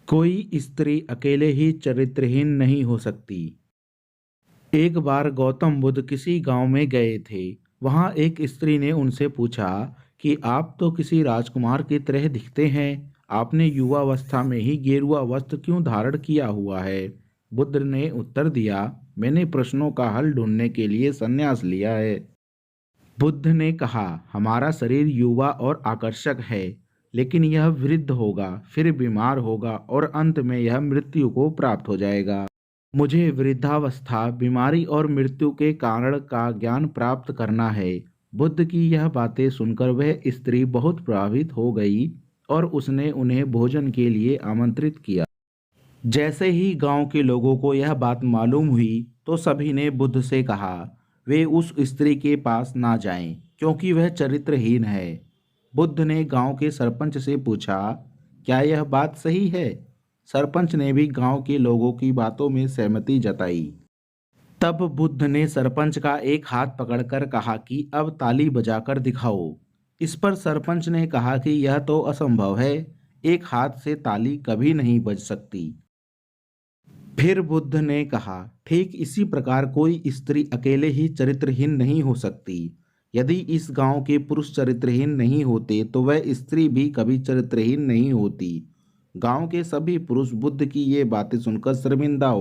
कोई स्त्री अकेले ही चरित्रहीन नहीं हो सकती। एक बार गौतम बुद्ध किसी गांव में गए थे। वहां एक स्त्री ने उनसे पूछा कि आप तो किसी राजकुमार की तरह दिखते हैं, आपने युवावस्था में ही गेरुआ वस्त्र क्यों धारण किया हुआ है? बुद्ध ने उत्तर दिया, मैंने प्रश्नों का हल ढूंढने के लिए संन्यास लिया है। बुद्ध ने कहा, हमारा शरीर युवा और आकर्षक है, लेकिन यह वृद्ध होगा, फिर बीमार होगा और अंत में यह मृत्यु को प्राप्त हो जाएगा। मुझे वृद्धावस्था, बीमारी और मृत्यु के कारण का ज्ञान प्राप्त करना है। बुद्ध की यह बातें सुनकर वह स्त्री बहुत प्रभावित हो गई और उसने उन्हें भोजन के लिए आमंत्रित किया। जैसे ही गांव के लोगों को यह बात मालूम हुई, तो सभी ने बुद्ध से कहा वे उस स्त्री के पास ना जाएं, क्योंकि वह चरित्रहीन है। बुद्ध ने गांव के सरपंच से पूछा, क्या यह बात सही है? सरपंच ने भी गांव के लोगों की बातों में सहमति जताई। तब बुद्ध ने सरपंच का एक हाथ पकड़कर कहा कि अब ताली बजाकर दिखाओ। इस पर सरपंच ने कहा कि यह तो असंभव है, एक हाथ से ताली कभी नहीं बज सकती। फिर बुद्ध ने कहा, ठीक इसी प्रकार कोई स्त्री अकेले ही चरित्रहीन नहीं हो सकती। यदि इस गांव के पुरुष चरित्रहीन नहीं होते तो वह स्त्री भी कभी चरित्रहीन नहीं होती। गांव के सभी पुरुष बुद्ध की ये बातें सुनकर शर्मिंदा हो